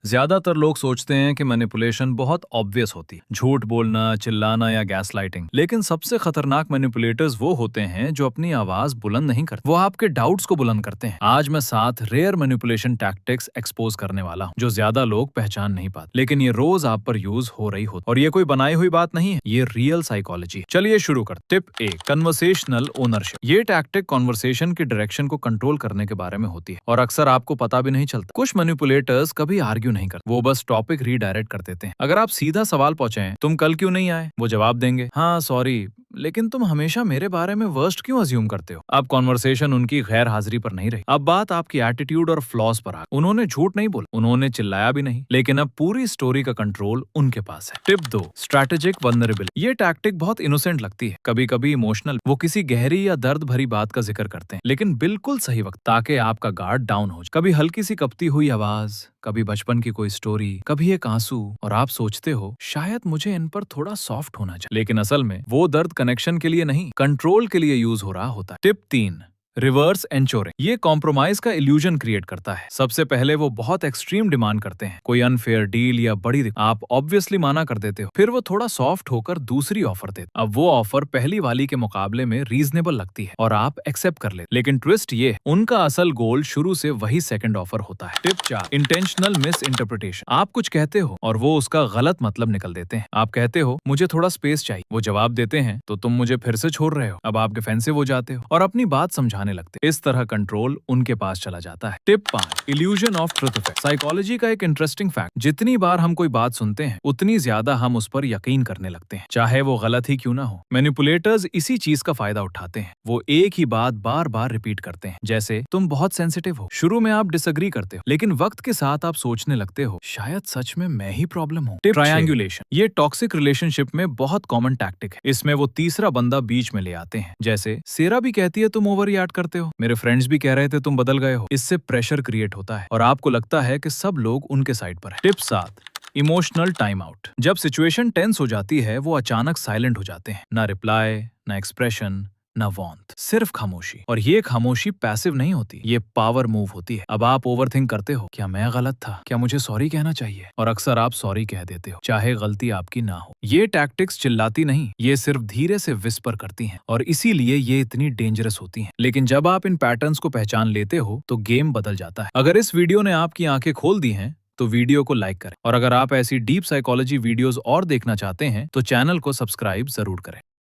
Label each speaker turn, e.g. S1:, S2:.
S1: ज्यादातर लोग सोचते हैं कि मैनिपुलेशन बहुत ऑब्वियस होती है, झूठ बोलना, चिल्लाना या गैसलाइटिंग। लेकिन सबसे खतरनाक मैनिपुलेटर्स वो होते हैं जो अपनी आवाज बुलंद नहीं करते, वो आपके डाउट्स को बुलंद करते हैं। आज मैं 7 रेयर मैनिपुलेशन टैक्टिक्स एक्सपोज करने वाला हूँ जो ज्यादा लोग पहचान नहीं पाते, लेकिन ये रोज आप पर यूज हो रही होती। और ये कोई बनाई हुई बात नहीं है, ये रियल साइकोलॉजी। चलिए शुरू कर। Tip 1, conversational ownership. ये टैक्टिक कॉन्वर्सेशन की डायरेक्शन को कंट्रोल करने के बारे में होती है और अक्सर आपको पता भी नहीं चलता। कुछ मैनिपुलेटर्स कभी आर्ग्यू नहीं करते, वो बस टॉपिक रीडायरेक्ट कर देते हैं। अगर आप सीधा सवाल पूछें, तुम कल क्यों नहीं आए, वो जवाब देंगे, हाँ सॉरी, लेकिन तुम हमेशा मेरे बारे में वर्स्ट क्यों अज्यूम करते हो। अब कॉन्वर्सेशन उनकी गैर हाजिरी पर नहीं रही, अब बात आपकी एटीट्यूड और फ्लॉज पर आ। उन्होंने झूठ नहीं बोला, उन्होंने चिल्लाया भी नहीं, लेकिन अब पूरी स्टोरी का कंट्रोल उनके पास है। Tip 2, strategic vulnerability. ये टैक्टिक बहुत इनोसेंट लगती है, कभी कभी इमोशनल। वो किसी गहरी या दर्द भरी बात का जिक्र करते हैं, लेकिन बिल्कुल सही वक्त, ताकि आपका गार्ड डाउन हो जाए। कभी हल्की सी कपती हुई आवाज, कभी बचपन की कोई स्टोरी, कभी एक आंसू, और आप सोचते हो शायद मुझे इन पर थोड़ा सॉफ्ट होना चाहिए, लेकिन असल में वो दर्द कनेक्शन के लिए नहीं, कंट्रोल के लिए यूज हो रहा होता है। Tip 3, reverse anchoring. ये कॉम्प्रोमाइज का इल्यूजन क्रिएट करता है। सबसे पहले वो बहुत एक्सट्रीम डिमांड करते हैं, कोई अनफेयर डील या बड़ी, आप ऑब्वियसली माना कर देते हो। फिर वो थोड़ा सॉफ्ट होकर दूसरी ऑफर देते, अब वो ऑफर पहली वाली के मुकाबले में रीजनेबल लगती है और आप एक्सेप्ट कर लेते। लेकिन ट्विस्ट ये, उनका असल गोल शुरू से वही सेकंड ऑफर होता है। Tip 4, intentional miss interpretation. आप कुछ कहते हो और वो उसका गलत मतलब निकल देते हैं। आप कहते हो मुझे थोड़ा स्पेस चाहिए, वो जवाब देते हैं तो तुम मुझे फिर से छोड़ रहे हो। अब आप डिफेंसिव हो जाते हो और अपनी बात समझाने लगते। इस तरह कंट्रोल उनके पास चला जाता है। Tip 5, illusion of truth effect. Psychology का एक इंटरेस्टिंग फैक्ट, जितनी बार हम कोई बात सुनते हैं उतनी ज्यादा हम उस पर यकीन करने लगते हैं, चाहे वो गलत ही क्यों ना हो। मैनिपुलेटर्स इसी चीज का फायदा उठाते हैं। वो एक ही बात बार बार रिपीट करते हैं, जैसे तुम बहुत सेंसिटिव हो। शुरू में आप डिसएग्री करते हो, लेकिन वक्त के साथ आप सोचने लगते हो शायद सच में मैं ही प्रॉब्लम हूँ। Tip triangulation. ये टॉक्सिक रिलेशनशिप में बहुत कॉमन टैक्टिक है। इसमें वो तीसरा बंदा बीच में ले आते हैं, जैसे सेरा भी कहती है तुम ओवर रिएक्ट करते हो, मेरे फ्रेंड्स भी कह रहे थे तुम बदल गए हो। इससे प्रेशर क्रिएट होता है और आपको लगता है कि सब लोग उनके साइड पर है। Tip 7, emotional time out. जब सिचुएशन टेंस हो जाती है, वो अचानक साइलेंट हो जाते हैं, ना रिप्लाई, ना एक्सप्रेशन, ना वार्मथ, सिर्फ खामोशी। और ये खामोशी पैसिव नहीं होती, ये पावर मूव होती है। अब आप ओवरथिंक करते हो, क्या मैं गलत था, क्या मुझे सॉरी कहना चाहिए, और अक्सर आप सॉरी कह देते हो चाहे गलती आपकी ना हो। ये टैक्टिक्स चिल्लाती नहीं, ये सिर्फ धीरे से विस्पर करती हैं, और इसीलिए ये इतनी डेंजरस होती हैं। लेकिन जब आप इन पैटर्न्स को पहचान लेते हो तो गेम बदल जाता है। अगर इस वीडियो ने आपकी आंखें खोल दी हैं तो वीडियो को लाइक करें, और अगर आप ऐसी डीप साइकोलॉजी वीडियोस और देखना चाहते हैं तो चैनल को सब्सक्राइब जरूर करें।